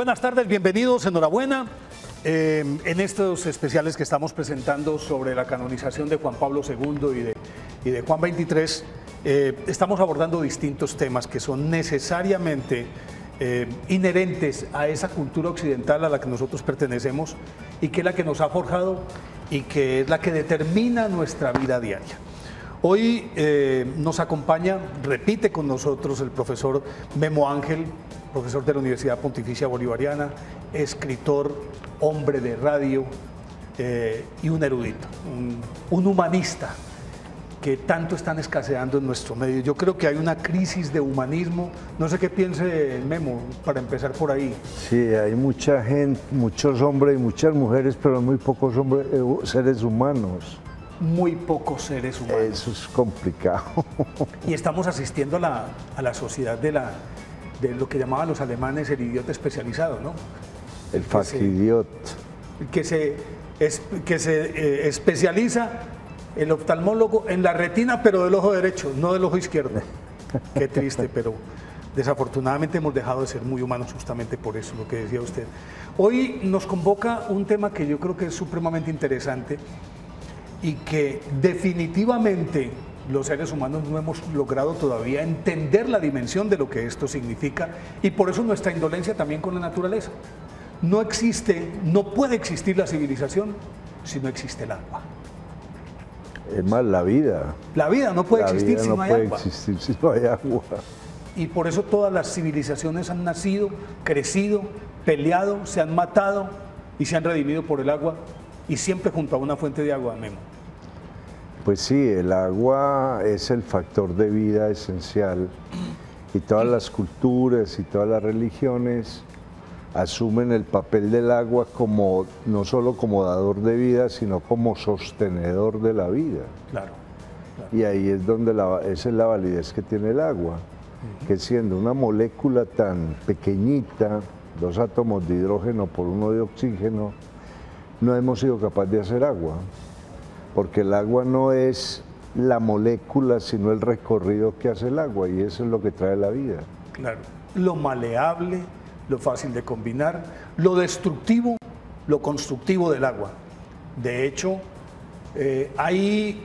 buenas tardes, bienvenidos, enhorabuena. En estos especiales que estamos presentando sobre la canonización de Juan Pablo II y de Juan XXIII, estamos abordando distintos temas que son necesariamente inherentes a esa cultura occidental a la que nosotros pertenecemos y que es la que nos ha forjado y que es la que determina nuestra vida diaria. Hoy nos acompaña, repite con nosotros el profesor Memo Ángel, profesor de la Universidad Pontificia Bolivariana, escritor, hombre de radio y un erudito, un humanista que tanto están escaseando en nuestro medio. Yo creo que hay una crisis de humanismo. No sé qué piense Memo, para empezar por ahí. Sí, hay mucha gente, muchos hombres y muchas mujeres, pero muy pocos seres humanos. Muy pocos seres humanos. Eso es complicado. Y estamos asistiendo a la sociedad de lo que llamaban los alemanes el idiota especializado, ¿no? El facidiot. Que se especializa el oftalmólogo en la retina, pero del ojo derecho, no del ojo izquierdo. Qué triste, pero desafortunadamente hemos dejado de ser muy humanos justamente por eso, lo que decía usted. Hoy nos convoca un tema que yo creo que es supremamente interesante y que definitivamente los seres humanos no hemos logrado todavía entender la dimensión de lo que esto significa, y por eso nuestra indolencia también con la naturaleza. No existe, no puede existir la civilización si no existe el agua. Es más, la vida. La vida no puede existir si no hay agua. No puede existir si no hay agua. Y por eso todas las civilizaciones han nacido, crecido, peleado, se han matado y se han redimido por el agua, y siempre junto a una fuente de agua, Memo. Pues sí, el agua es el factor de vida esencial, y todas las culturas y todas las religiones asumen el papel del agua como no solo como dador de vida, sino como sostenedor de la vida. Claro. Y ahí es donde esa es la validez que tiene el agua, que siendo una molécula tan pequeñita, 2 átomos de hidrógeno por 1 de oxígeno, no hemos sido capaces de hacer agua, porque el agua no es la molécula, sino el recorrido que hace el agua, y eso es lo que trae la vida. Claro, lo maleable, lo fácil de combinar, lo destructivo, lo constructivo del agua. De hecho, hay,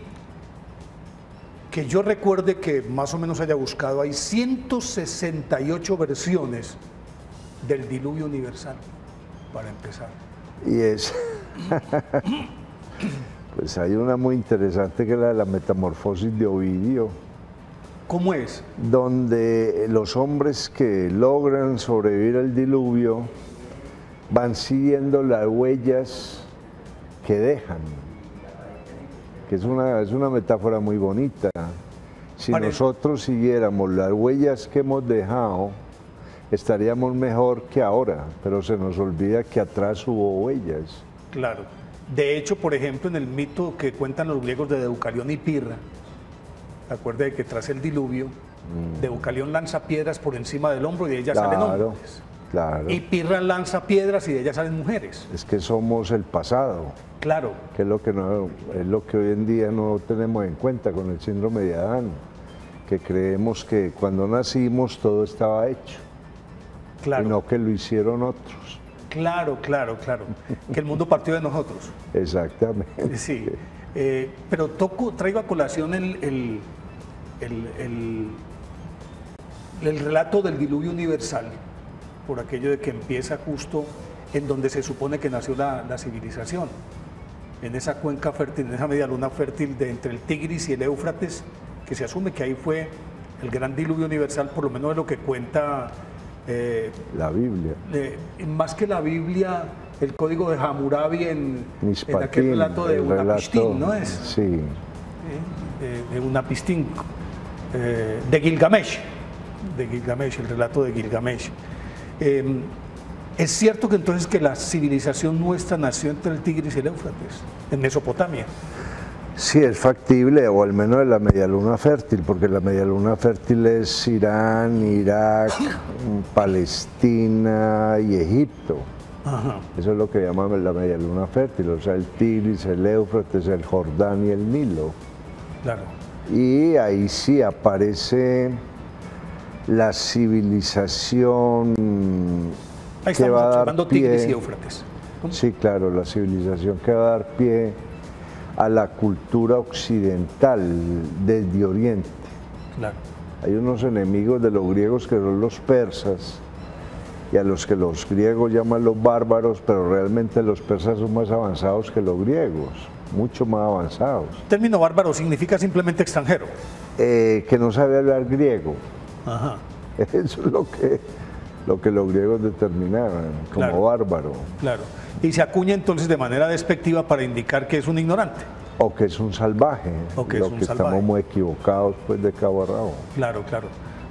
que yo recuerde que más o menos haya buscado, hay 168 versiones del diluvio universal, para empezar. Y es, pues hay una muy interesante que es la de la metamorfosis de Ovidio. ¿Cómo es? Donde los hombres que logran sobrevivir al diluvio van siguiendo las huellas que dejan, que es una metáfora muy bonita. Si nosotros siguiéramos las huellas que hemos dejado, estaríamos mejor que ahora, pero se nos olvida que atrás hubo huellas. Claro. De hecho, por ejemplo, en el mito que cuentan los griegos de Deucalión y Pirra, acuerde de que tras el diluvio, Deucalión lanza piedras por encima del hombro y de ellas salen hombres. Claro. Y Pirra lanza piedras y de ellas salen mujeres. Es que somos el pasado. Claro. Que es lo que hoy en día no tenemos en cuenta con el síndrome de Adán, que creemos que cuando nacimos todo estaba hecho. Claro. Y no que lo hicieron otros. Claro, claro, claro. Que el mundo partió de nosotros. Exactamente. Sí. Pero traigo a colación el relato del diluvio universal, por aquello de que empieza justo en donde se supone que nació la civilización, en esa cuenca fértil, en esa media luna fértil entre el Tigris y el Éufrates, que se asume que ahí fue el gran diluvio universal, por lo menos de lo que cuenta la Biblia. Más que la Biblia, el código de Hammurabi en aquel relato de Unapistín, ¿no es? Sí. De Unapistín, de Gilgamesh, el relato de Gilgamesh. Es cierto que entonces que la civilización nuestra nació entre el Tigris y el Éufrates, en Mesopotamia. Sí, es factible, o al menos en la media luna fértil, porque la media luna fértil es Irán, Irak, Palestina y Egipto. Ajá. Eso es lo que llamamos la media luna fértil, o sea, el Tigris, el Éufrates, el Jordán y el Nilo. Claro. Y ahí sí aparece la civilización Ahí que estamos va a dar observando Tigris y pie, Éufrates. sí, claro, la civilización que va a dar pie a la cultura occidental desde Oriente. Claro. Hay unos enemigos de los griegos que son los persas, y a los que los griegos llaman los bárbaros, pero realmente los persas son más avanzados que los griegos, mucho más avanzados. El término bárbaro significa simplemente extranjero. Que no sabe hablar griego. Ajá. Eso es lo que los griegos determinaban como Claro. bárbaro. Claro. Y se acuña entonces de manera despectiva para indicar que es un ignorante. O que es un salvaje, O que es un salvaje. estamos muy equivocados pues de cabo a rabo. Claro, claro.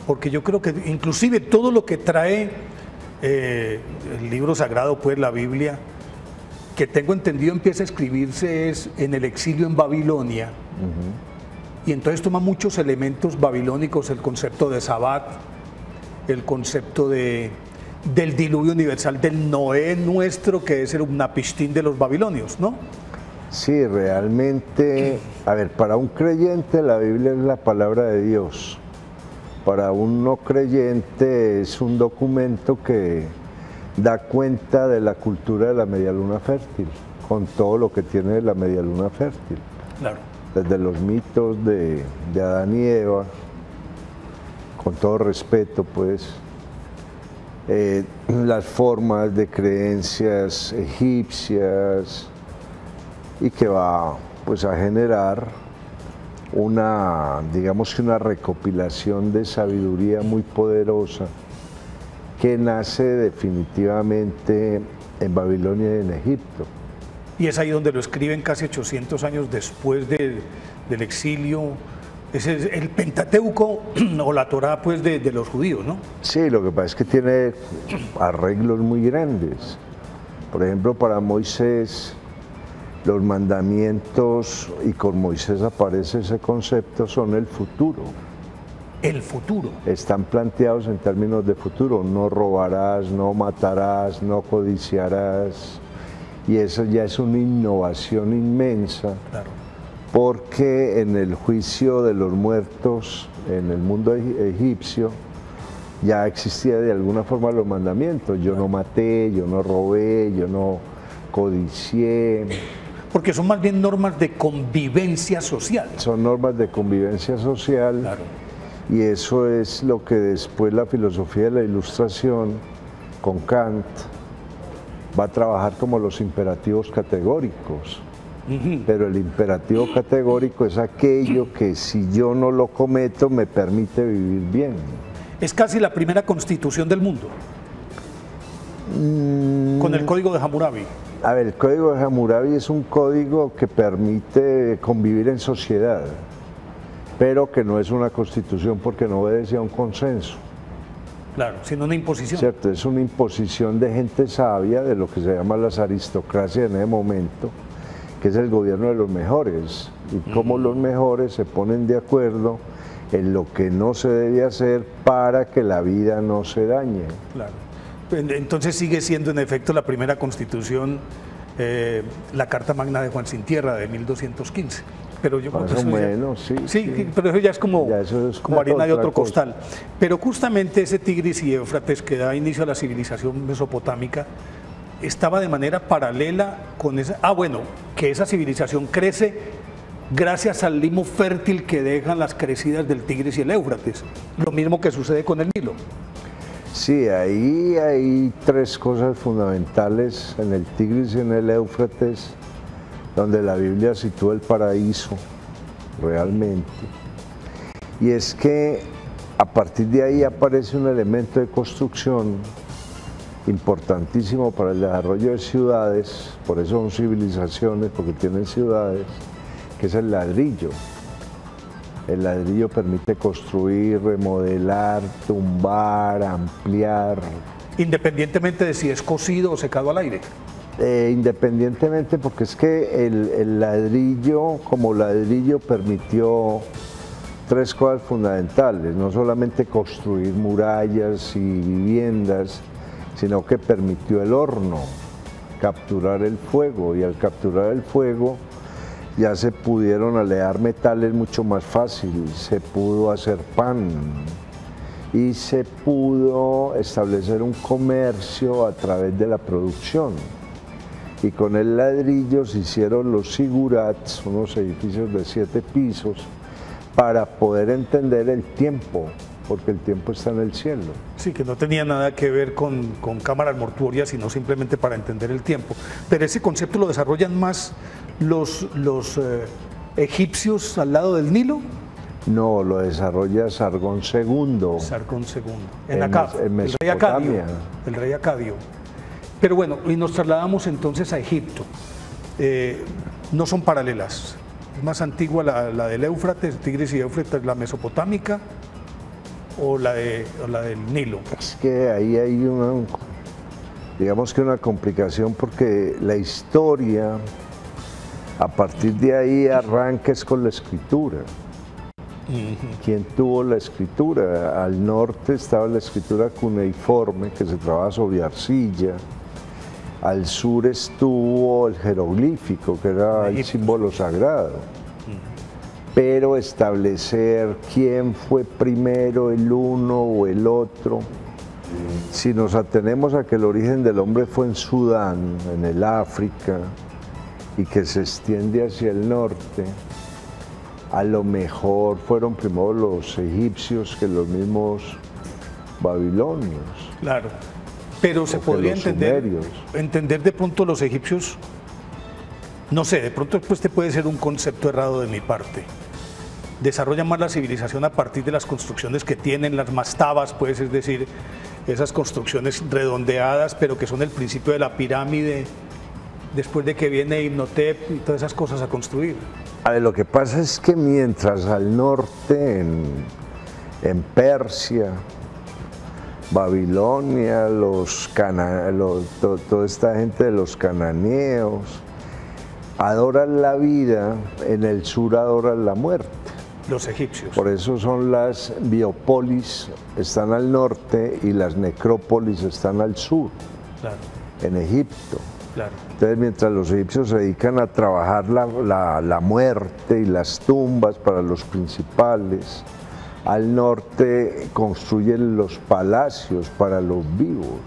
Porque yo creo que inclusive todo lo que trae el libro sagrado, pues la Biblia, que tengo entendido empieza a escribirse es en el exilio en Babilonia. Y entonces toma muchos elementos babilónicos, el concepto de Sabbat, el concepto del diluvio universal, del Noé nuestro, que es el Unapistín de los babilonios, ¿no? Sí, realmente, a ver, para un creyente la Biblia es la palabra de Dios. Para un no creyente es un documento que da cuenta de la cultura de la media luna fértil, con todo lo que tiene la media luna fértil. Claro. Desde los mitos de Adán y Eva, con todo respeto, pues, las formas de creencias egipcias, y que va pues a generar digamos que una recopilación de sabiduría muy poderosa que nace definitivamente en Babilonia y en Egipto. Y es ahí donde lo escriben casi 800 años después del exilio. Ese es el Pentateuco o la Torá pues de los judíos, ¿no? Sí, lo que pasa es que tiene arreglos muy grandes. Por ejemplo, para Moisés, los mandamientos, y con Moisés aparece ese concepto, son el futuro. El futuro. Están planteados en términos de futuro: no robarás, no matarás, no codiciarás, y eso ya es una innovación inmensa. Claro. Porque en el juicio de los muertos, en el mundo egipcio, ya existía de alguna forma los mandamientos: yo no maté, yo no robé, yo no codicié. Porque son más bien normas de convivencia social. Son normas de convivencia social. Claro. Y eso es lo que después la filosofía de la Ilustración, con Kant, va a trabajar como los imperativos categóricos. Pero el imperativo categórico es aquello que, si yo no lo cometo, me permite vivir bien. Es casi la primera constitución del mundo, con el Código de Hammurabi. A ver, el Código de Hammurabi es un código que permite convivir en sociedad, pero que no es una constitución porque no obedece a un consenso. Claro, sino una imposición. Cierto, es una imposición de gente sabia, de lo que se llama las aristocracias en ese momento, que es el gobierno de los mejores, y cómo los mejores se ponen de acuerdo en lo que no se debe hacer para que la vida no se dañe. Claro. Entonces sigue siendo en efecto la primera constitución, la Carta Magna de Juan Sin Tierra de 1215. Pero yo creo que Más o eso ya- menos, sí. pero eso ya es como, Ya eso es como harina de otra otro cosa. costal. Pero justamente ese Tigris y Éufrates que da inicio a la civilización mesopotámica estaba de manera paralela con esa... que esa civilización crece gracias al limo fértil que dejan las crecidas del Tigris y el Éufrates. Lo mismo que sucede con el Nilo. Sí, ahí hay tres cosas fundamentales en el Tigris y en el Éufrates, donde la Biblia sitúa el paraíso realmente. Y es que a partir de ahí aparece un elemento de construcción importantísimo para el desarrollo de ciudades, por eso son civilizaciones, porque tienen ciudades, que es el ladrillo. El ladrillo permite construir, remodelar, tumbar, ampliar. Independientemente de si es cocido o secado al aire. Independientemente, porque es que el ladrillo, como ladrillo, permitió tres cosas fundamentales: no solamente construir murallas y viviendas, sino que permitió el horno, capturar el fuego, y al capturar el fuego ya se pudieron alear metales mucho más fácil, se pudo hacer pan, y se pudo establecer un comercio a través de la producción. Y con el ladrillo se hicieron los zigurats, unos edificios de 7 pisos, para poder entender el tiempo, porque el tiempo está en el cielo. Sí, que no tenía nada que ver con cámaras mortuorias, sino simplemente para entender el tiempo. Pero ese concepto lo desarrollan más los egipcios al lado del Nilo. No, lo desarrolla Sargón II. Sargón II, en Akkad, en el rey Acadio. Mesopotamia. El rey Acadio. Pero bueno, y nos trasladamos entonces a Egipto. No son paralelas. Es más antigua la del Éufrates, Tigris y Éufrates, la mesopotámica, o la del Nilo. Es que ahí hay digamos que una complicación, porque la historia, a partir de ahí arranca es con la escritura. ¿Quién tuvo la escritura? Al norte estaba la escritura cuneiforme, que se trabajaba sobre arcilla. Al sur estuvo el jeroglífico, que era el símbolo sagrado. Pero establecer quién fue primero, el uno o el otro, si nos atenemos a que el origen del hombre fue en Sudán, en el África, y que se extiende hacia el norte, a lo mejor fueron primero los egipcios que los mismos babilonios. Claro, pero se podría entender de pronto los egipcios, no sé, de pronto este puede ser un concepto errado de mi parte. Desarrollan más la civilización a partir de las construcciones que tienen, las mastabas, pues, es decir, esas construcciones redondeadas, pero que son el principio de la pirámide, después de que viene Imhotep y todas esas cosas a construir. A ver, lo que pasa es que mientras al norte, en Persia, Babilonia, toda esta gente de los cananeos, adoran la vida, en el sur adoran la muerte. Los egipcios. Por eso son las biopolis, están al norte, y las necrópolis están al sur, claro, en Egipto. Claro. Entonces, mientras los egipcios se dedican a trabajar la muerte y las tumbas para los principales, al norte construyen los palacios para los vivos.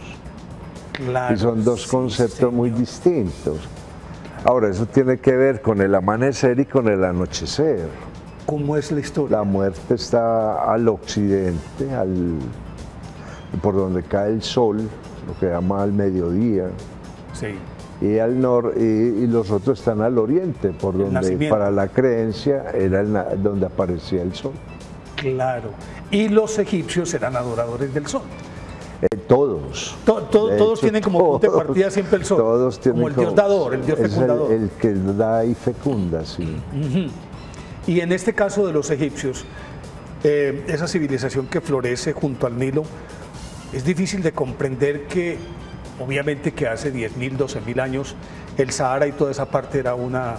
Claro, y son dos conceptos muy distintos. Ahora, eso tiene que ver con el amanecer y con el anochecer. ¿Cómo es la historia? La muerte está al occidente, por donde cae el sol, lo que llama al mediodía. Sí. Y al norte, y los otros están al oriente, por donde para la creencia era donde aparecía el sol. Claro. Y los egipcios eran adoradores del sol. Todos. Todos tienen como punto de partida siempre el sol. Todos tienen como el dios dador, el dios fecundador. El que da y fecunda, sí. Y en este caso de los egipcios, esa civilización que florece junto al Nilo, es difícil de comprender que, obviamente que hace 10.000, 12.000 años, el Sahara y toda esa parte era una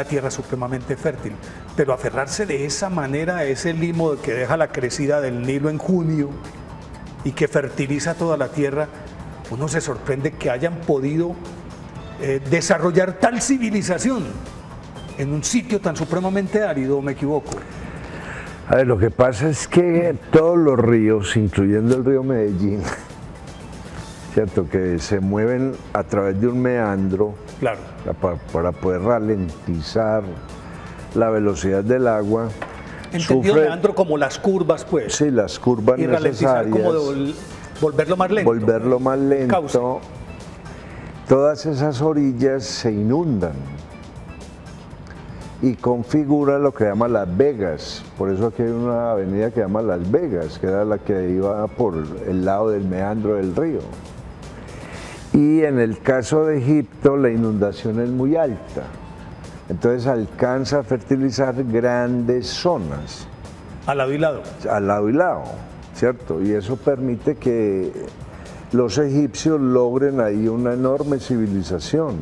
tierra supremamente fértil, pero aferrarse de esa manera a ese limo que deja la crecida del Nilo en junio y que fertiliza toda la tierra, uno se sorprende que hayan podido desarrollar tal civilización en un sitio tan supremamente árido, ¿o me equivoco? A ver, lo que pasa es que todos los ríos, incluyendo el río Medellín, ¿cierto?, que se mueven a través de un meandro, claro, para poder ralentizar la velocidad del agua. Entendido meandro como las curvas, pues. Sí, las curvas y necesarias. Como volverlo más lento. Volverlo más lento. Cauce. Todas esas orillas se inundan y configura lo que llama Las Vegas. Por eso aquí hay una avenida que se llama Las Vegas, que era la que iba por el lado del meandro del río. Y en el caso de Egipto, la inundación es muy alta. Entonces alcanza a fertilizar grandes zonas. Al lado y lado. Al lado y lado, ¿cierto? Y eso permite que los egipcios logren ahí una enorme civilización,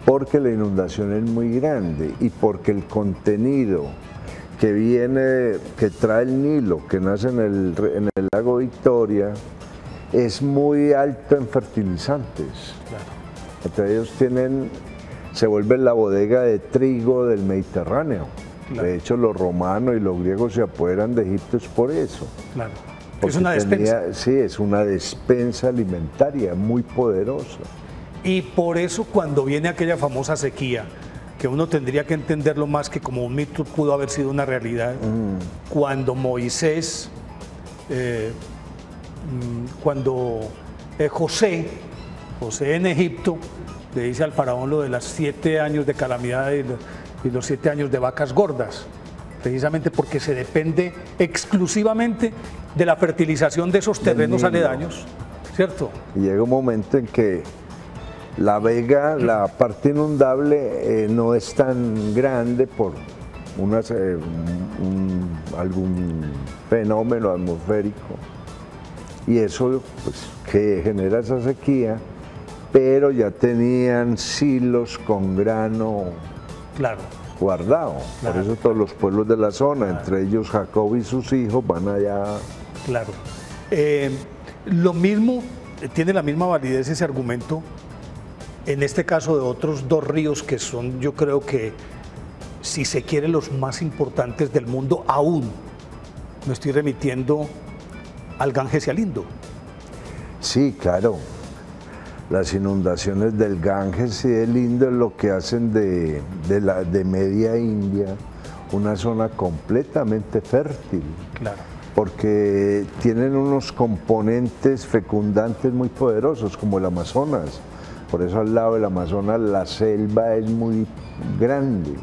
porque la inundación es muy grande y porque el contenido que trae el Nilo, que nace en el lago Victoria, es muy alto en fertilizantes. Claro. Entonces ellos se vuelven la bodega de trigo del Mediterráneo. Claro. De hecho, los romanos y los griegos se apoderan de Egipto es por eso. Claro. Porque Es una despensa. sí, es una despensa alimentaria muy poderosa. Y por eso cuando viene aquella famosa sequía, que uno tendría que entenderlo más que como un mito, pudo haber sido una realidad, cuando Moisés, José en Egipto, le dice al faraón lo de los 7 años de calamidad y los 7 años de vacas gordas, precisamente porque se depende exclusivamente de la fertilización de esos terrenos aledaños, ¿cierto? Y llega un momento en que la vega, la parte inundable, no es tan grande por algún fenómeno atmosférico, y eso pues, que genera esa sequía, pero ya tenían silos con grano guardado. Por eso todos los pueblos de la zona, entre ellos Jacob y sus hijos, van allá. Claro. Lo mismo, tiene la misma validez ese argumento, en este caso de otros 2 ríos que son, yo creo que, si se quiere, los más importantes del mundo aún. Me estoy remitiendo al Ganges y al Indo. Sí, claro. Las inundaciones del Ganges y del Indo es lo que hacen de media India una zona completamente fértil. Claro. Porque tienen unos componentes fecundantes muy poderosos, como el Amazonas. Por eso al lado del Amazonas la selva es muy grande.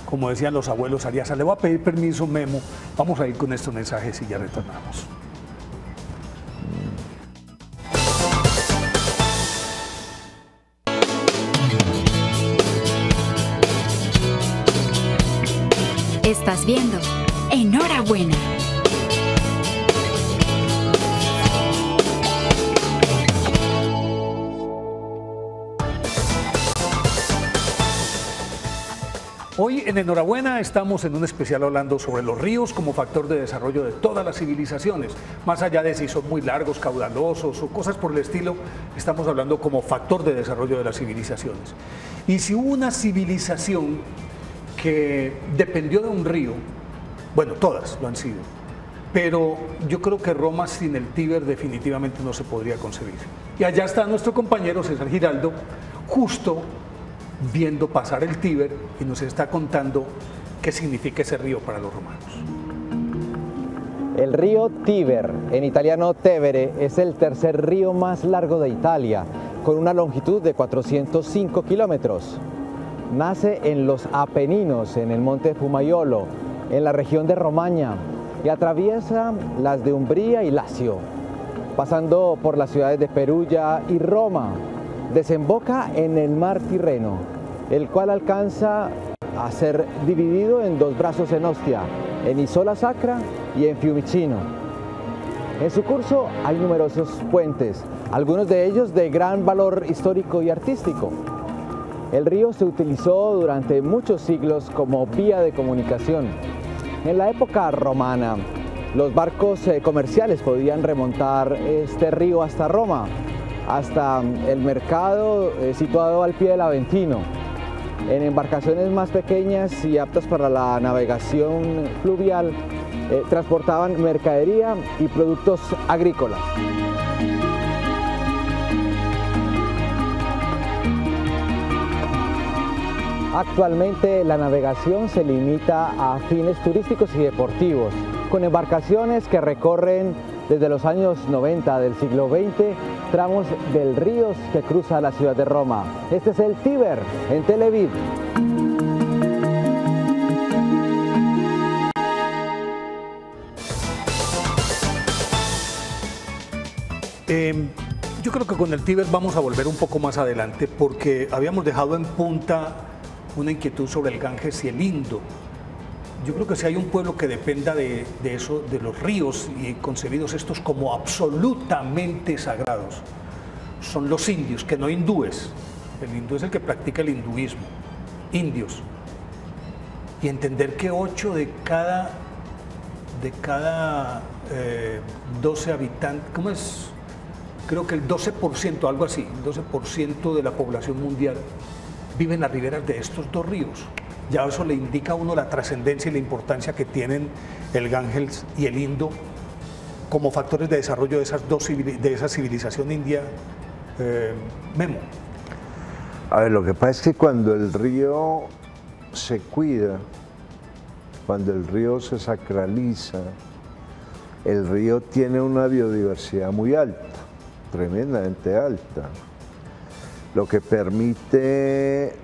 Como decían los abuelos Ariasa, le voy a pedir permiso, Memo. Vamos a ir con estos mensajes y ya retornamos. Estás viendo Enhorabuena. Hoy en Enhorabuena estamos en un especial hablando sobre los ríos como factor de desarrollo de todas las civilizaciones. Más allá de si son muy largos, caudalosos o cosas por el estilo, estamos hablando como factor de desarrollo de las civilizaciones. Y si hubo una civilización que dependió de un río, bueno, todas lo han sido, pero yo creo que Roma sin el Tíber definitivamente no se podría concebir. Y allá está nuestro compañero César Giraldo, justo viendo pasar el Tíber, y nos está contando qué significa ese río para los romanos. El río Tíber, en italiano Tevere, es el tercer río más largo de Italia, con una longitud de 405 kilómetros. Nace en los Apeninos, en el monte Fumaiolo, en la región de Romaña, y atraviesa las de Umbría y Lacio, pasando por las ciudades de Perugia y Roma. Desemboca en el mar Tirreno, el cual alcanza a ser dividido en 2 brazos en Ostia, en Isola Sacra y en Fiumicino. En su curso hay numerosos puentes, algunos de ellos de gran valor histórico y artístico. El río se utilizó durante muchos siglos como vía de comunicación. En la época romana, los barcos comerciales podían remontar este río hasta Roma, hasta el mercado situado al pie del Aventino. En embarcaciones más pequeñas y aptas para la navegación fluvial, transportaban mercadería y productos agrícolas. Actualmente la navegación se limita a fines turísticos y deportivos, con embarcaciones que recorren desde los años 90 del siglo XX tramos del río que cruza la ciudad de Roma. Este es el Tíber en Tel Aviv. Yo creo que con el Tíber vamos a volver un poco más adelante, porque habíamos dejado en punta una inquietud sobre el Ganges y el Indo. Yo creo que si hay un pueblo que dependa de eso, de los ríos y concebidos estos como absolutamente sagrados, son los indios, que no hindúes. El hindú es el que practica el hinduismo, indios. Y entender que 8 de cada 12 habitantes, ¿cómo es? Creo que el 12%, algo así, el 12% de la población mundial vive en las riberas de estos 2 ríos. ya eso le indica a uno la trascendencia y la importancia que tienen el Ganges y el Indo como factores de desarrollo de esa civilización india, Memo. A ver, lo que pasa es que cuando el río se cuida, cuando el río se sacraliza, el río tiene una biodiversidad muy alta, tremendamente alta, lo que permite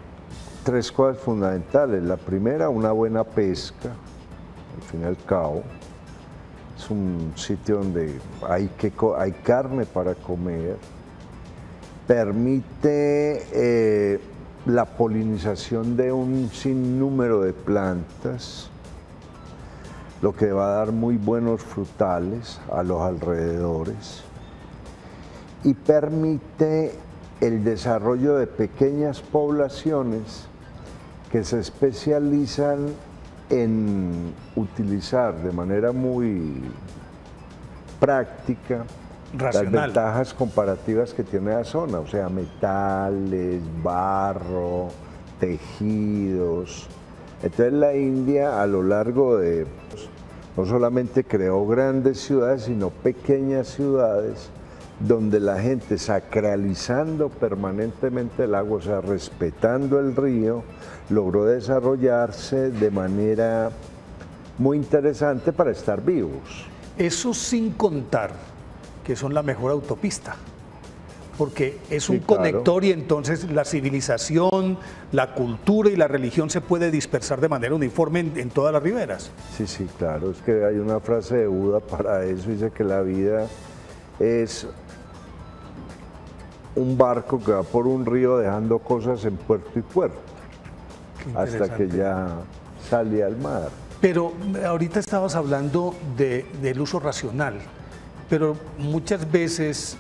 tres cosas fundamentales. La primera, una buena pesca, al fin y al cabo. Es un sitio donde hay carne para comer. Permite la polinización de un sinnúmero de plantas, lo que va a dar muy buenos frutales a los alrededores. Y permite el desarrollo de pequeñas poblaciones que se especializan en utilizar de manera muy práctica racional las ventajas comparativas que tiene la zona, o sea, metales, barro, tejidos. Entonces la India a lo largo de, no solamente creó grandes ciudades, sino pequeñas ciudades donde la gente, sacralizando permanentemente el agua, o sea, respetando el río, logró desarrollarse de manera muy interesante para estar vivos. Eso sin contar que son la mejor autopista, porque es un conector y entonces la civilización, la cultura y la religión se puede dispersar de manera uniforme en todas las riberas. Sí, sí, claro, es que hay una frase de Buda para eso, dice que la vida es un barco que va por un río dejando cosas en puerto y puerto, hasta que ya sale al mar. Pero ahorita estabas hablando del uso racional, pero muchas veces,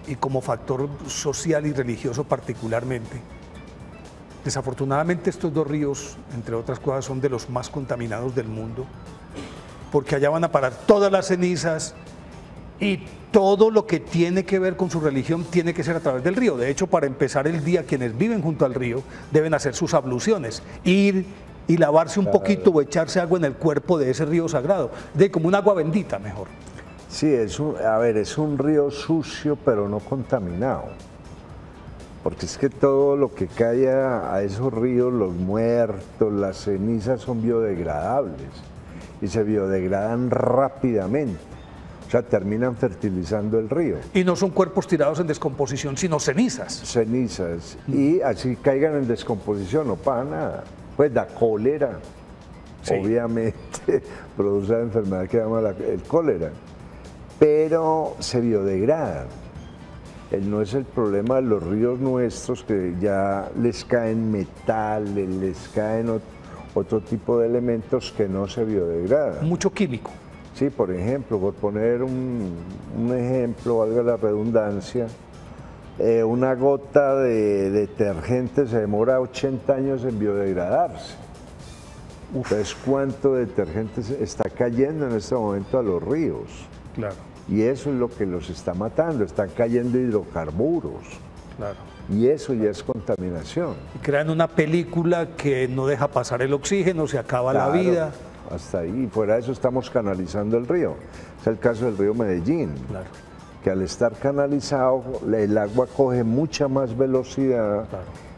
y como factor social y religioso particularmente, desafortunadamente estos dos ríos, entre otras cosas, son de los más contaminados del mundo, porque allá van a parar todas las cenizas y todo lo que tiene que ver con su religión tiene que ser a través del río. De hecho, para empezar el día, quienes viven junto al río deben hacer sus abluciones, ir y lavarse un poquito o echarse agua en el cuerpo de ese río sagrado, como un agua bendita mejor. Sí, es un río sucio pero no contaminado, porque es que todo lo que cae a esos ríos, los muertos, las cenizas son biodegradables y se biodegradan rápidamente. O sea, terminan fertilizando el río. Y no son cuerpos tirados en descomposición, sino cenizas. Cenizas. Y así caigan en descomposición, no pasa nada. Pues la cólera, sí, obviamente, produce la enfermedad que se llama el cólera, pero se biodegradan. No es el problema de los ríos nuestros, que ya les caen metales, les caen otro tipo de elementos que no se biodegradan. Mucho químico. Sí, por ejemplo, por poner un ejemplo, valga la redundancia, una gota de detergente se demora 80 años en biodegradarse. Entonces, ¿cuánto detergente está cayendo en este momento a los ríos? Claro. Y eso es lo que los está matando, están cayendo hidrocarburos. Claro. Y eso ya es contaminación. Y crean una película que no deja pasar el oxígeno, se acaba la vida. Hasta ahí, fuera de eso estamos canalizando el río. Es el caso del río Medellín, que al estar canalizado el agua coge mucha más velocidad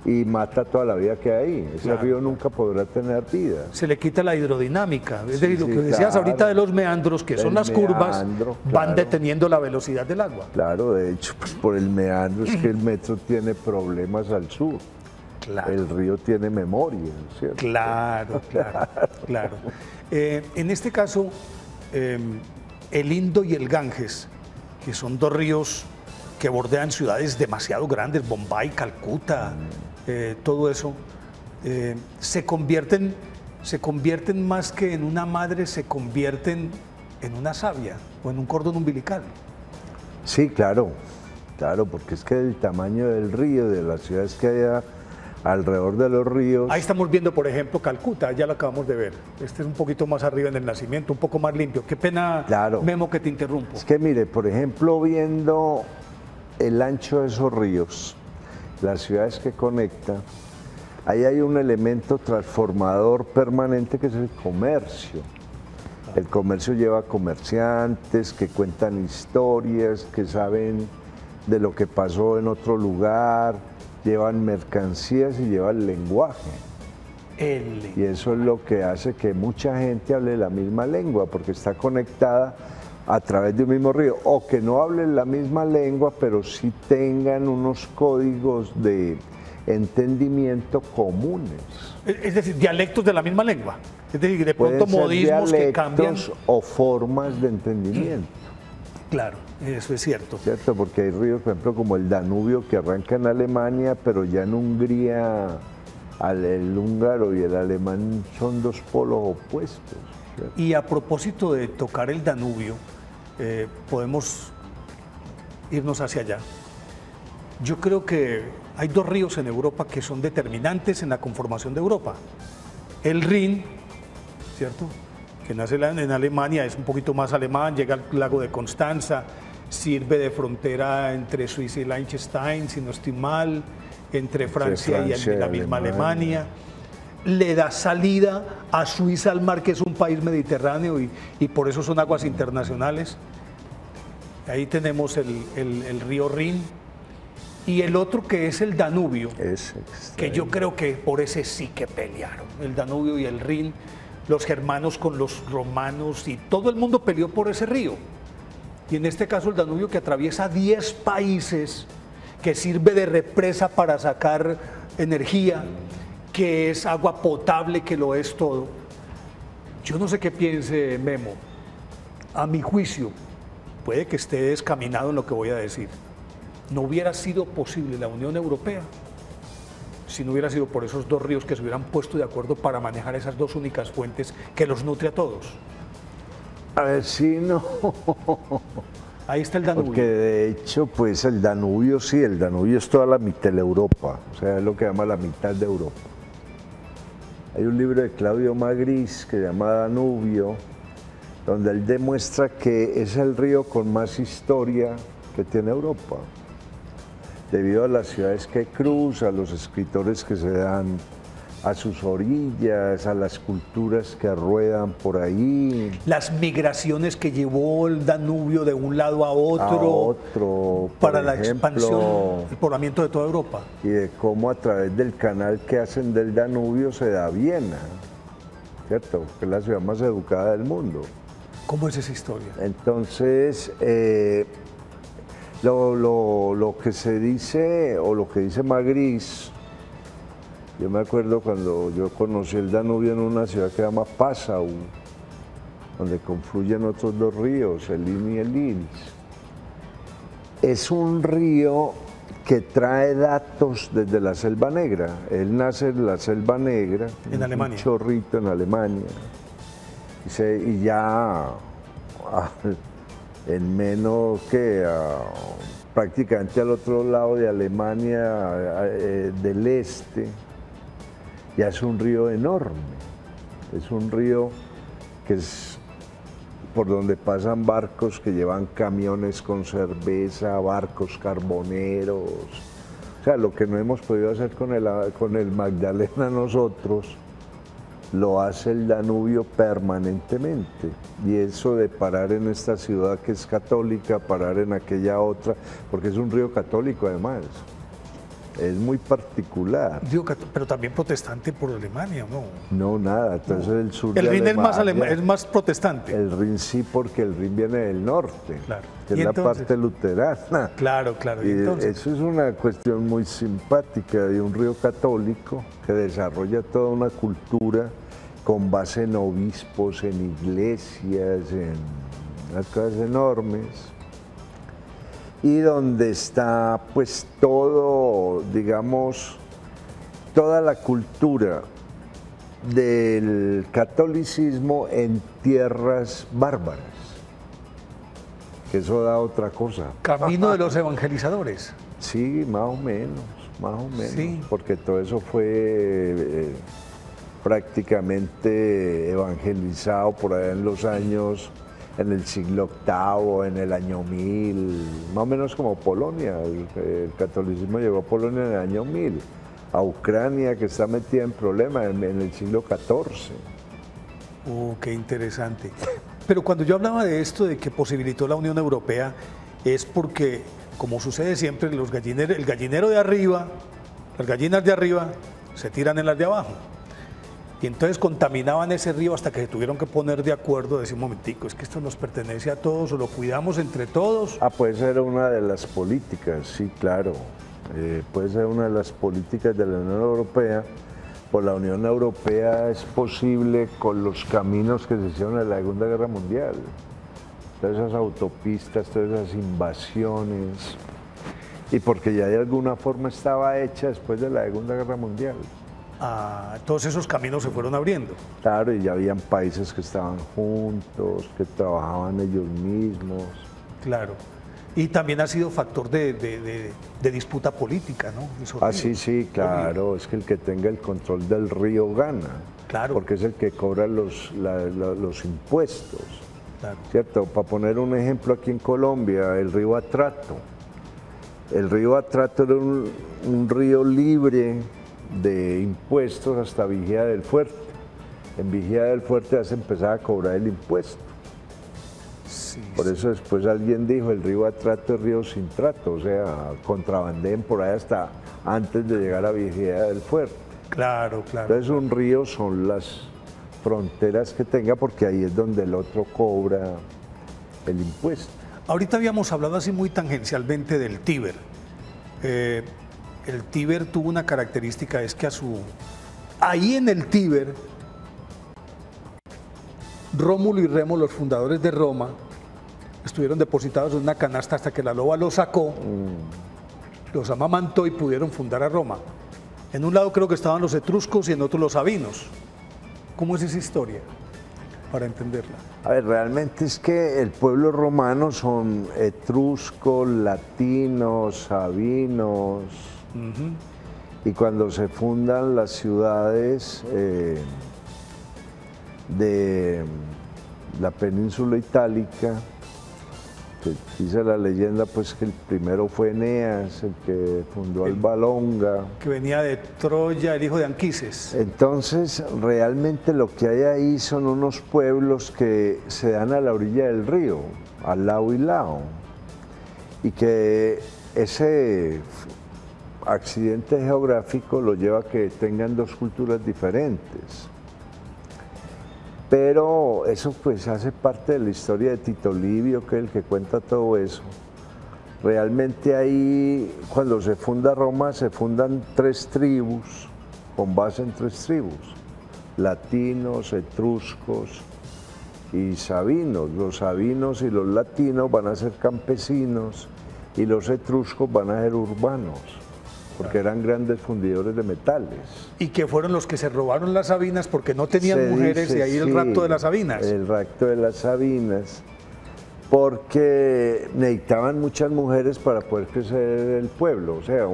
y mata toda la vida que hay ahí. Ese río nunca podrá tener vida. Se le quita la hidrodinámica, es decir, lo que decías ahorita de los meandros, que son las curvas, van deteniendo la velocidad del agua. Claro, de hecho, pues por el meandro es que el metro tiene problemas al sur. Claro. El río tiene memoria, ¿cierto? Claro. En este caso, el Indo y el Ganges, que son dos ríos que bordean ciudades demasiado grandes, Bombay, Calcuta, todo eso, se convierten más que en una madre, se convierten en una savia o en un cordón umbilical. Sí, claro, porque es que el tamaño del río, de las ciudades que hay alrededor de los ríos. Ahí estamos viendo, por ejemplo, Calcuta, ya lo acabamos de ver. Este es un poquito más arriba en el nacimiento, un poco más limpio. Qué pena, Memo, que te interrumpo. Es que mire, por ejemplo, viendo el ancho de esos ríos, las ciudades que conectan, Ahí hay un elemento transformador permanente que es el comercio. El comercio lleva comerciantes que cuentan historias, que saben de lo que pasó en otro lugar, llevan mercancías y llevan lenguaje. Y eso es lo que hace que mucha gente hable la misma lengua, porque está conectada a través de un mismo río, o que no hablen la misma lengua, pero sí tengan unos códigos de entendimiento comunes. Es decir, dialectos de la misma lengua. Es decir, de Pueden pronto ser modismos que cambian. o formas de entendimiento. Claro, eso es cierto. ¿Cierto? Porque hay ríos, por ejemplo, como el Danubio, que arranca en Alemania, pero ya en Hungría el húngaro y el alemán son dos polos opuestos. ¿Cierto? Y a propósito de tocar el Danubio, podemos irnos hacia allá. Yo creo que hay dos ríos en Europa que son determinantes en la conformación de Europa. El Rin, ¿cierto?, que nace en Alemania, es un poquito más alemán, llega al lago de Constanza, sirve de frontera entre Suiza y Liechtenstein, si no estoy mal, entre Francia y la misma Alemania. Le da salida a Suiza al mar, que es un país mediterráneo y por eso son aguas internacionales. Ahí tenemos el río Rin. Y el otro que es el Danubio, que yo creo que por ese sí que pelearon, el Danubio y el Rin, los germanos con los romanos y todo el mundo peleó por ese río. Y en este caso el Danubio, que atraviesa 10 países, que sirve de represa para sacar energía, que es agua potable, que lo es todo. Yo no sé qué piense Memo. A mi juicio, puede que esté descaminado en lo que voy a decir. No hubiera sido posible la Unión Europea si no hubiera sido por esos dos ríos que se hubieran puesto de acuerdo para manejar esas dos únicas fuentes que los nutre a todos. A ver, sí, no. Ahí está el Danubio. Porque de hecho, pues el Danubio, sí, el Danubio es toda la mitad de Europa, o sea, es lo que llama la mitad de Europa. Hay un libro de Claudio Magris que se llama Danubio, donde él demuestra que es el río con más historia que tiene Europa, debido a las ciudades que cruza, a los escritores que se dan a sus orillas, a las culturas que ruedan por ahí. Las migraciones que llevó el Danubio de un lado a otro para la expansión, el poblamiento de toda Europa. Y de cómo a través del canal que hacen del Danubio se da Viena, ¿cierto? Que es la ciudad más educada del mundo. ¿Cómo es esa historia? Entonces, lo que se dice, o lo que dice Magris, yo me acuerdo cuando yo conocí el Danubio en una ciudad que se llama Passau, donde confluyen otros dos ríos, el Inn y el Linz. Es un río que trae datos desde la Selva Negra. Él nace en la Selva Negra, en Alemania. Un chorrito en Alemania. Y ya en menos que prácticamente al otro lado de Alemania del este, ya es un río enorme, es un río que es por donde pasan barcos que llevan camiones con cerveza, barcos carboneros, o sea, lo que no hemos podido hacer con el Magdalena nosotros, lo hace el Danubio permanentemente, y eso de parar en esta ciudad que es católica, parar en aquella otra, porque es un río católico además, es muy particular. Digo, pero también protestante por Alemania, ¿no? No, nada, entonces no. El sur el de Rin Alemania, es más protestante. El Rin sí, porque el Rin viene del norte, claro. Que es la parte luterana. Claro, claro. Y eso es una cuestión muy simpática de un río católico que desarrolla toda una cultura con base en obispos, en iglesias, en unas cosas enormes, y donde está pues todo, digamos, toda la cultura del catolicismo en tierras bárbaras, que eso da otra cosa. Camino de los evangelizadores. Sí, más o menos, sí. Porque todo eso fue prácticamente evangelizado por allá en los años, en el siglo VIII, en el año 1000, más o menos como Polonia. El catolicismo llegó a Polonia en el año 1000. a Ucrania, que está metida en problemas en el siglo XIV. Qué interesante. Pero cuando yo hablaba de esto, de que posibilitó la Unión Europea, es porque, como sucede siempre, el gallinero de arriba, las gallinas de arriba, se tiran en las de abajo. Y entonces contaminaban ese río hasta que se tuvieron que poner de acuerdo, decir un momentico, es que esto nos pertenece a todos o lo cuidamos entre todos. Puede ser una de las políticas, sí, claro. Puede ser una de las políticas de la Unión Europea. Por la Unión Europea es posible con los caminos que se hicieron en la Segunda Guerra Mundial. Todas esas autopistas, todas esas invasiones. Y porque ya de alguna forma estaba hecha después de la Segunda Guerra Mundial. Todos esos caminos se fueron abriendo. Claro, y ya habían países que estaban juntos, que trabajaban ellos mismos. Claro. Y también ha sido factor de disputa política, ¿no? Sí, claro. Es que el que tenga el control del río gana. Claro. Porque es el que cobra los impuestos. Claro. ¿Cierto? Para poner un ejemplo aquí en Colombia, el río Atrato. El río Atrato era un río libre de impuestos hasta Vigía del Fuerte. En Vigía del Fuerte ya se empezaba a cobrar el impuesto. Sí, por eso después alguien dijo, el río Atrato es río sin trato, o sea, contrabandeen por ahí hasta antes de llegar a Vigía del Fuerte. Claro. Entonces un río son las fronteras que tenga, porque ahí es donde el otro cobra el impuesto. Ahorita habíamos hablado así muy tangencialmente del Tíber. El Tíber tuvo una característica, es que ahí en el Tíber, Rómulo y Remo, los fundadores de Roma, estuvieron depositados en una canasta hasta que la loba los sacó, los amamantó y pudieron fundar a Roma. En un lado creo que estaban los etruscos y en otro los sabinos. ¿Cómo es esa historia? Para entenderla. A ver, realmente es que el pueblo romano son etruscos, latinos, sabinos, y cuando se fundan las ciudades de la península itálica, que dice la leyenda pues que el primero fue Eneas, el que fundó Alba Longa. Que venía de Troya, el hijo de Anquises. Entonces, realmente lo que hay ahí son unos pueblos que se dan a la orilla del río, al lado y lado, y que ese accidente geográfico lo lleva a que tengan dos culturas diferentes. Pero eso pues hace parte de la historia de Tito Livio, que es el que cuenta todo eso. Realmente ahí, cuando se funda Roma, se fundan 3 tribus, con base en 3 tribus, latinos, etruscos y sabinos. Los sabinos y los latinos van a ser campesinos y los etruscos van a ser urbanos, porque eran grandes fundidores de metales. Y que fueron los que se robaron las Sabinas porque no tenían mujeres, y ahí el rapto de las Sabinas. El rapto de las Sabinas, porque necesitaban muchas mujeres para poder crecer el pueblo. O sea,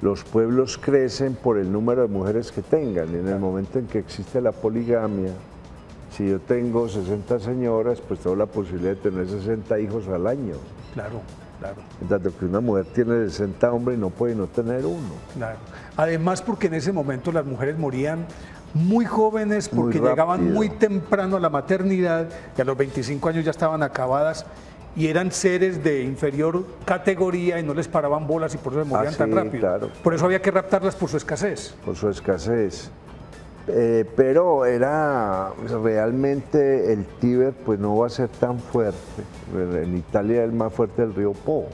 los pueblos crecen por el número de mujeres que tengan, y en el momento en que existe la poligamia, si yo tengo 60 señoras, pues tengo la posibilidad de tener 60 hijos al año. Claro. En tanto que una mujer tiene 60 hombres y no puede no tener uno. Claro. Además, porque en ese momento las mujeres morían muy jóvenes, porque llegaban muy temprano a la maternidad, y a los 25 años ya estaban acabadas, y eran seres de inferior categoría y no les paraban bolas, y por eso se morían tan rápido. Claro. Por eso había que raptarlas por su escasez. Por su escasez. Pero era realmente el Tíber, pues no va a ser tan fuerte. En Italia es más fuerte el río Po.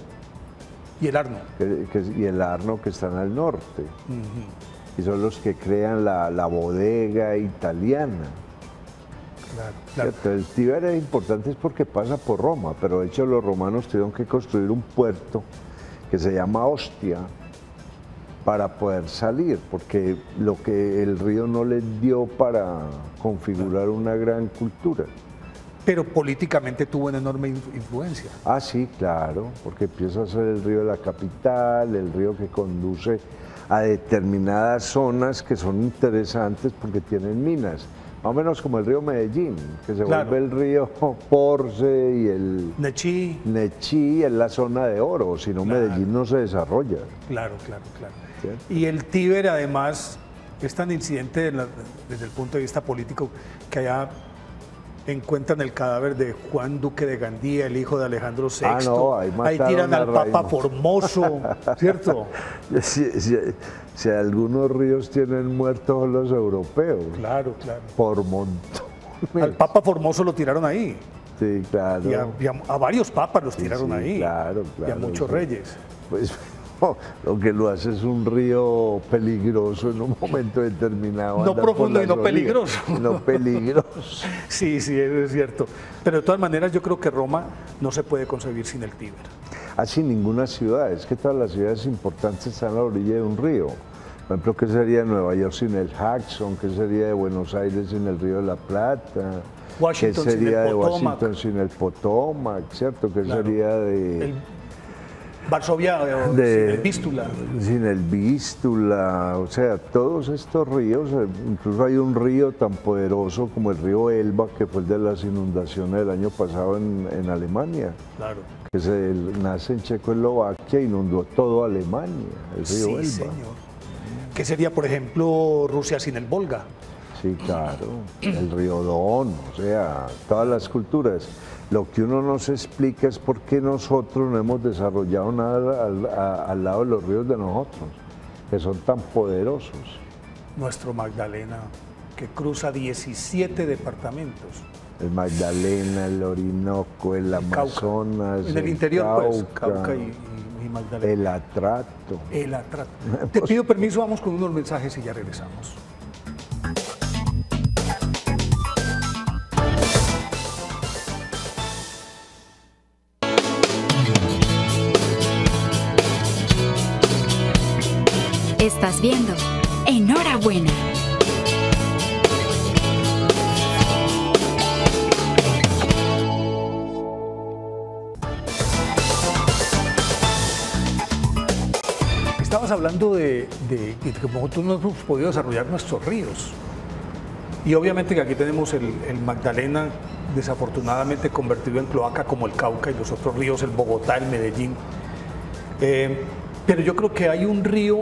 Y el Arno. Y el Arno, que están al norte. Y son los que crean la bodega italiana. Claro. El Tíber es importante es porque pasa por Roma, pero de hecho los romanos tuvieron que construir un puerto que se llama Ostia, para poder salir, porque lo que el río no les dio para configurar una gran cultura. Pero políticamente tuvo una enorme influencia. Sí, claro, porque empieza a ser el río de la capital, el río que conduce a determinadas zonas que son interesantes porque tienen minas. más o menos como el río Medellín, que se Claro. vuelve el río Porce y el Nechí. Nechí es la zona de oro, si no Claro. Medellín no se desarrolla. Claro, claro, claro. ¿Cierto? Y el Tíber además es tan incidente desde el punto de vista político que allá encuentran el cadáver de Juan Duque de Gandía, el hijo de Alejandro VI. Ah, no, ahí mataron tiran a al Papa Raimundo. Formoso, ¿cierto? Si algunos ríos tienen muertos los europeos, Claro, claro. por montón. Al Papa Formoso lo tiraron ahí. Sí, claro. Y a varios papas los tiraron Sí, ahí. claro, Y a claro, muchos sí. reyes. Pues lo que lo hace es un río peligroso en un momento determinado. No andar por profundo y las no orillas. peligroso. No peligroso. Sí, sí, eso es cierto. Pero de todas maneras yo creo que Roma no se puede concebir sin el Tíber. Así ninguna ciudad, es que todas las ciudades importantes están a la orilla de un río. Por ejemplo, ¿qué sería de Nueva York sin el Hudson? ¿Qué sería de Buenos Aires sin el río de la Plata? Washington ¿Qué sin sería el de Potomac? Washington sin el Potomac? ¿Cierto? ¿Qué Claro. sería de...? El Varsovia sin el Vístula. Sin el Vístula, o sea, todos estos ríos, incluso hay un río tan poderoso como el río Elba, que fue el de las inundaciones del año pasado en Alemania, Claro. que nace en Checoslovaquia e inundó todo Alemania, el río Sí, Elba. señor. ¿Qué sería, por ejemplo, Rusia sin el Volga? Sí, claro, el río Don, o sea, todas las culturas. Lo que uno no se explica es por qué nosotros no hemos desarrollado nada al lado de los ríos de nosotros, que son tan poderosos. Nuestro Magdalena, que cruza 17 departamentos. El Magdalena, el Orinoco, el Cauca. Amazonas, En el interior, pues, Cauca, Cauca y Magdalena. el Atrato. El atrato. Te pido permiso, vamos con unos mensajes y ya regresamos. Estás viendo Enhorabuena. Estabas hablando de que nosotros no hemos podido desarrollar nuestros ríos. Y obviamente que aquí tenemos el Magdalena, desafortunadamente convertido en cloaca como el Cauca y los otros ríos, el Bogotá, el Medellín. Pero yo creo que hay un río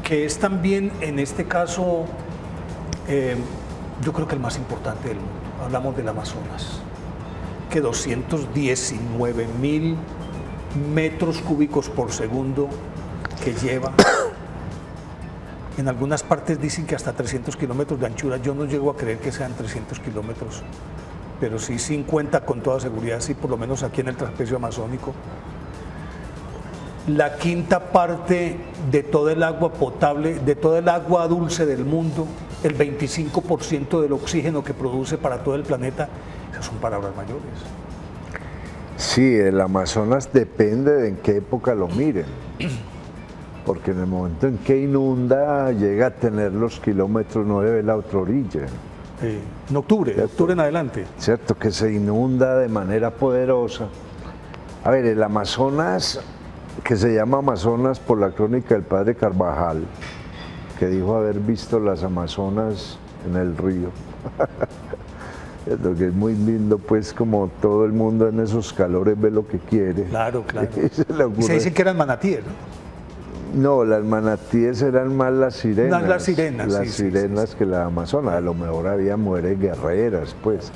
que es también, en este caso, yo creo que el más importante del mundo. Hablamos del Amazonas, que 219.000 metros cúbicos por segundo que lleva. En algunas partes dicen que hasta 300 kilómetros de anchura. Yo no llego a creer que sean 300 kilómetros, pero sí 50 con toda seguridad, sí, por lo menos aquí en el trapecio amazónico. La quinta parte de todo el agua potable, de todo el agua dulce del mundo, el 25% del oxígeno que produce para todo el planeta, esas son palabras mayores. Sí, el Amazonas depende de en qué época lo miren, porque en el momento en que inunda llega a tener los kilómetros, no debe la otra orilla. En octubre, de octubre en adelante. Cierto, que se inunda de manera poderosa. A ver, el Amazonas, que se llama Amazonas por la crónica del padre Carvajal, que dijo haber visto las Amazonas en el río. Lo que es muy lindo, pues, como todo el mundo en esos calores ve lo que quiere. Claro, claro. Y se le Y ocurre- se dicen que eran manatíes, ¿no? No, las manatíes eran más las sirenas. Las sirenas, Las sí, sí, sirenas que la Amazonas. A lo mejor había mujeres guerreras, pues.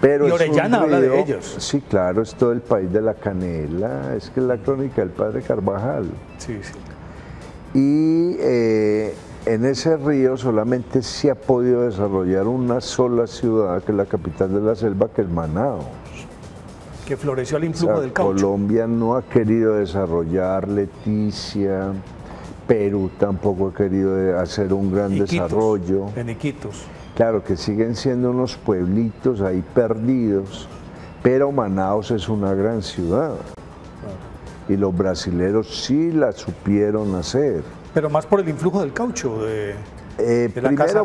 Pero Y es un Orellana habla de río- ellos. Sí, claro, es todo el país de la canela. Es que es la crónica del padre Carvajal. Sí, sí. Y en ese río solamente se ha podido desarrollar una sola ciudad, que es la capital de la selva, que es Manaos. Que floreció al O influjo sea, del caucho. Colombia no ha querido desarrollar, Leticia, Perú tampoco ha querido hacer un gran Iquitos, desarrollo. En Iquitos. Claro que siguen siendo unos pueblitos ahí perdidos, pero Manaos es una gran ciudad. Y los brasileros sí la supieron hacer. Pero más por el influjo del caucho, Primero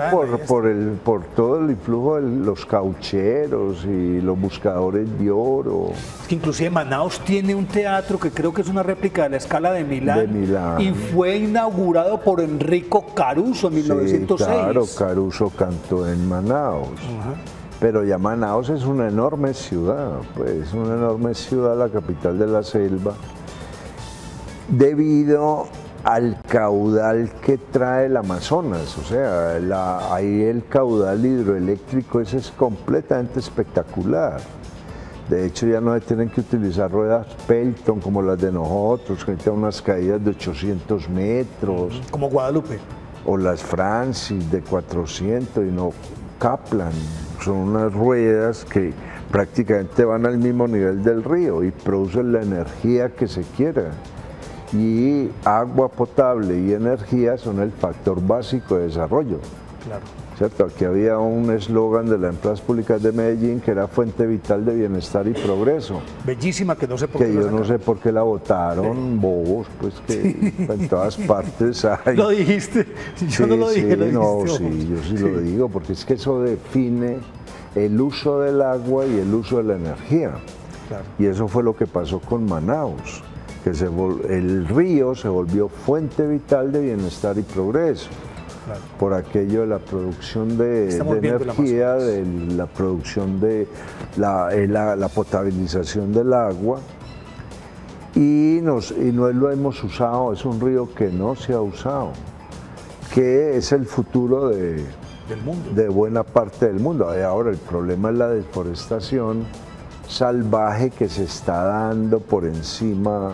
por todo el influjo de los caucheros y los buscadores de oro. Es que inclusive Manaos tiene un teatro que creo que es una réplica de la Scala de Milán. Y fue inaugurado por Enrico Caruso en 1906. Claro, Caruso cantó en Manaos. Pero ya Manaos es una enorme ciudad, pues una enorme ciudad, la capital de la selva, debido al caudal que trae el Amazonas. O sea, ahí el caudal hidroeléctrico es completamente espectacular. De hecho, ya no se tienen que utilizar ruedas Pelton como las de nosotros, que tienen unas caídas de 800 metros. Como Guadalupe. O las Francis de 400 y no Kaplan. Son unas ruedas que prácticamente van al mismo nivel del río y producen la energía que se quiera. Y agua potable y energía son el factor básico de desarrollo. Claro. ¿Cierto? Aquí había un eslogan de las empresas públicas de Medellín que era fuente vital de bienestar y progreso. Bellísima, que no sé por qué. Que yo no sé por qué la votaron, bobos, pues que en todas partes hay. Lo dijiste, yo no lo dije, lo dijiste. No, sí, yo sí lo digo, porque es que eso define el uso del agua y el uso de la energía. Claro. Y eso fue lo que pasó con Manaos, que el río se volvió fuente vital de bienestar y progreso. Claro. Por aquello de la producción de energía, de la producción de la potabilización del agua, y no lo hemos usado. Es un río que no se ha usado, que es el futuro del mundo, de buena parte del mundo. Ahora el problema es la deforestación salvaje que se está dando por encima,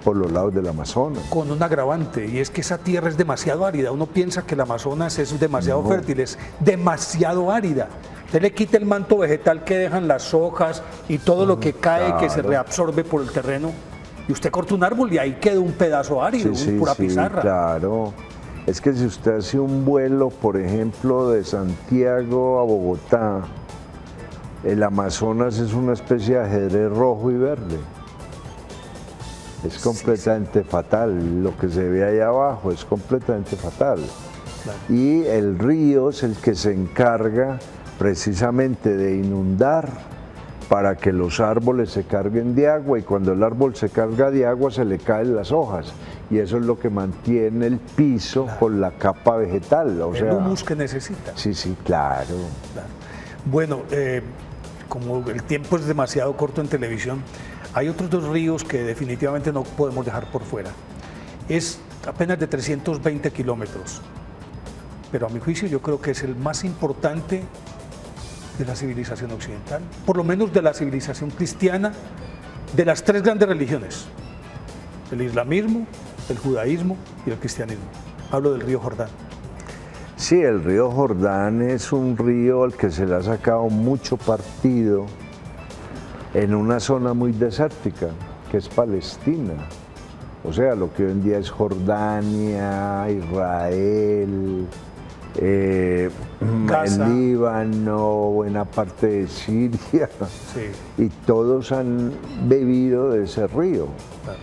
por los lados del Amazonas. Con un agravante, y es que esa tierra es demasiado árida. Uno piensa que el Amazonas es demasiado fértil, es demasiado árida. Usted le quita el manto vegetal que dejan las hojas y todo lo que cae, que se reabsorbe por el terreno, y usted corta un árbol y ahí queda un pedazo árido, pura pizarra. Claro. Es que si usted hace un vuelo, por ejemplo, de Santiago a Bogotá, el Amazonas es una especie de ajedrez rojo y verde. Es completamente fatal. Lo que se ve ahí abajo es completamente fatal. Claro. Y el río es el que se encarga precisamente de inundar para que los árboles se carguen de agua, y cuando el árbol se carga de agua se le caen las hojas, y eso es lo que mantiene el piso con la capa vegetal. O sea, humus que necesita. Sí, claro. Bueno, como el tiempo es demasiado corto en televisión, hay otros dos ríos que definitivamente no podemos dejar por fuera. Es apenas de 320 kilómetros, pero a mi juicio yo creo que es el más importante de la civilización occidental, por lo menos de la civilización cristiana, de las tres grandes religiones: el islamismo, el judaísmo y el cristianismo. Hablo del río Jordán. Sí, el río Jordán es un río al que se le ha sacado mucho partido en una zona muy desértica, que es Palestina. O sea, lo que hoy en día es Jordania, Israel, el Líbano, buena parte de Siria, y todos han bebido de ese río. Claro.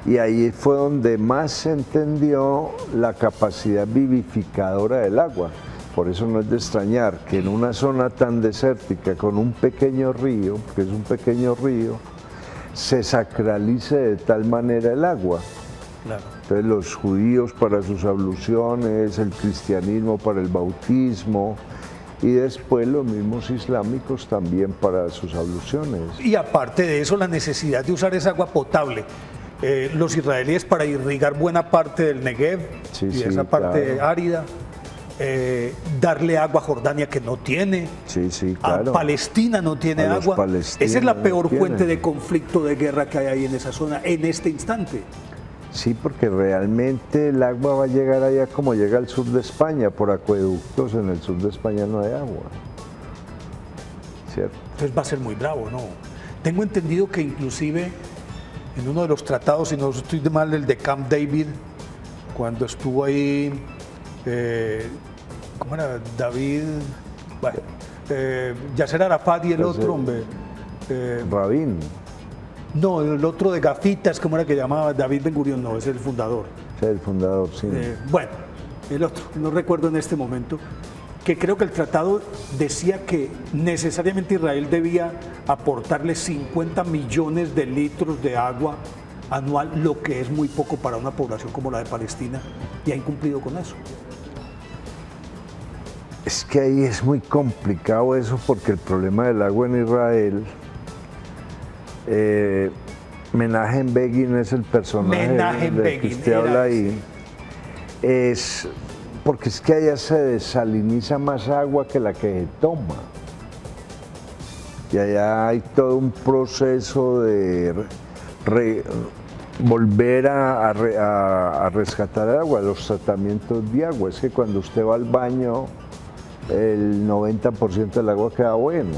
Y ahí fue donde más se entendió la capacidad vivificadora del agua. Por eso no es de extrañar que en una zona tan desértica, con un pequeño río, porque es un pequeño río, se sacralice de tal manera el agua. Claro. Entonces los judíos para sus abluciones, el cristianismo para el bautismo, y después los mismos islámicos también para sus abluciones. Y aparte de eso, la necesidad de usar esa agua potable. Los israelíes para irrigar buena parte del Negev y esa parte árida. Darle agua a Jordania, que no tiene, claro. A Palestina no tiene agua. Esa es la peor fuente de conflicto, de guerra que hay ahí en esa zona en este instante. Sí, porque realmente el agua va a llegar allá como llega al sur de España, por acueductos. En el sur de España no hay agua, ¿cierto? Entonces va a ser muy bravo, ¿no? Tengo entendido que inclusive en uno de los tratados, si no estoy de mal, el de Camp David, cuando estuvo ahí, ¿cómo era? David, bueno, Yasser Arafat y el otro, hombre. Rabin. No, el otro de gafitas, ¿cómo era que llamaba? David Ben Gurión, no, es el fundador. Sí, el fundador, sí. Bueno, el otro, no recuerdo en este momento, que creo que el tratado decía que necesariamente Israel debía aportarle 50 millones de litros de agua anual, lo que es muy poco para una población como la de Palestina, y ha incumplido con eso. Es que ahí es muy complicado eso, porque el problema del agua en Israel, Menachem Begin es el personaje del que usted habla ahí, es porque es que allá se desaliniza más agua que la que se toma. Y allá hay todo un proceso de volver a rescatar el agua, los tratamientos de agua. Es que cuando usted va al baño, el 90% del agua queda buena.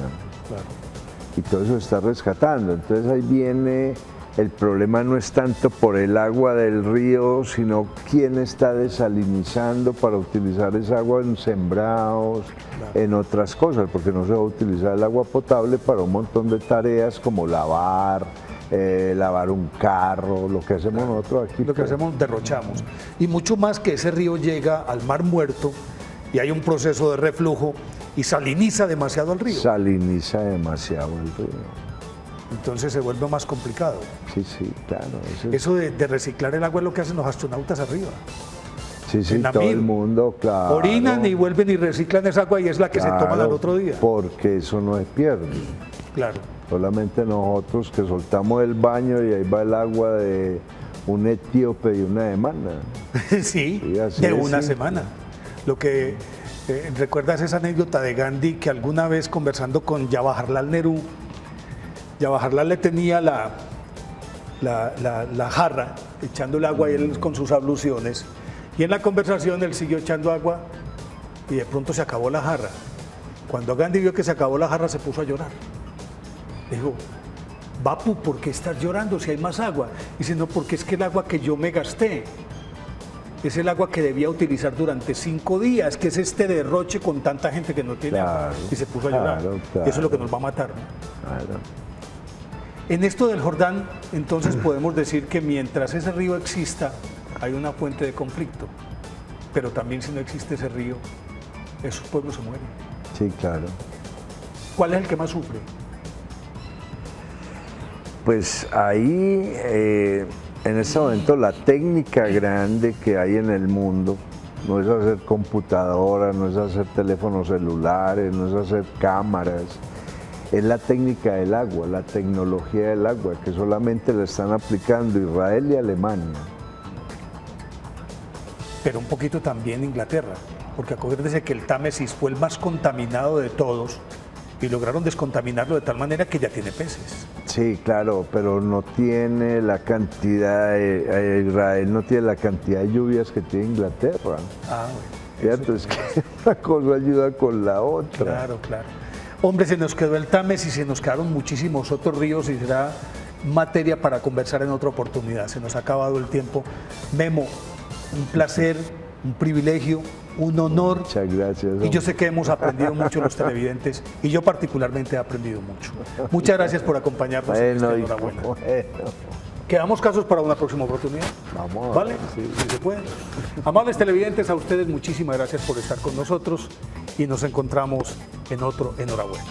Claro. Y todo eso se está rescatando. Entonces ahí viene, el problema no es tanto por el agua del río, sino quién está desalinizando para utilizar esa agua en sembrados, claro, en otras cosas, porque no se va a utilizar el agua potable para un montón de tareas como lavar un carro, lo que hacemos, claro, nosotros aquí. Lo que hacemos, derrochamos. Y mucho más que ese río llega al Mar Muerto y hay un proceso de reflujo y saliniza demasiado el río. Saliniza demasiado el río. Entonces se vuelve más complicado. Sí, claro. Eso de reciclar el agua es lo que hacen los astronautas arriba. Sí, todo el mundo, claro. Orinan y vuelven y reciclan esa agua y es la que, claro, se toman al otro día. Porque eso no se pierde. Claro. Solamente nosotros que soltamos el baño y ahí va el agua de un etíope y una semana. Sí, de una semana. Lo que recuerdas esa anécdota de Gandhi, que alguna vez conversando con Jawaharlal Nehru, Jawaharlal le tenía la jarra, echando el agua y él con sus abluciones, y en la conversación él siguió echando agua y de pronto se acabó la jarra. Cuando Gandhi vio que se acabó la jarra, se puso a llorar. Dijo: Bapu, ¿por qué estás llorando si hay más agua? Dice: no, porque es que el agua que yo me gasté es el agua que debía utilizar durante 5 días, que es este derroche con tanta gente que no tiene, claro, agua. Y se puso a llorar. Claro. Eso es lo que nos va a matar, ¿no? Claro. En esto del Jordán, entonces podemos decir que mientras ese río exista, hay una fuente de conflicto. Pero también si no existe ese río, esos pueblos se mueren. Sí, claro. ¿Cuál es el que más sufre? Pues ahí, en este momento, la técnica grande que hay en el mundo no es hacer computadoras, no es hacer teléfonos celulares, no es hacer cámaras, es la técnica del agua, la tecnología del agua, que solamente la están aplicando Israel y Alemania. Pero un poquito también Inglaterra, porque acuérdense que el Támesis fue el más contaminado de todos y lograron descontaminarlo de tal manera que ya tiene peces. Sí, claro, pero no tiene la cantidad, Israel no tiene la cantidad de lluvias que tiene Inglaterra. Ah, bueno. Fíjate, es que una cosa ayuda con la otra. Claro, claro. Hombre, se nos quedó el Támesis y se nos quedaron muchísimos otros ríos y será materia para conversar en otra oportunidad. Se nos ha acabado el tiempo. Memo, un placer, un privilegio, un honor. Muchas gracias. Y yo sé que hemos aprendido mucho los televidentes y yo particularmente he aprendido mucho. Muchas gracias por acompañarnos. Enhorabuena. ¿Quedamos casos para una próxima oportunidad? Vamos. ¿Vale? Sí, se puede. Amables televidentes, a ustedes muchísimas gracias por estar con nosotros y nos encontramos en otro Enhorabuena.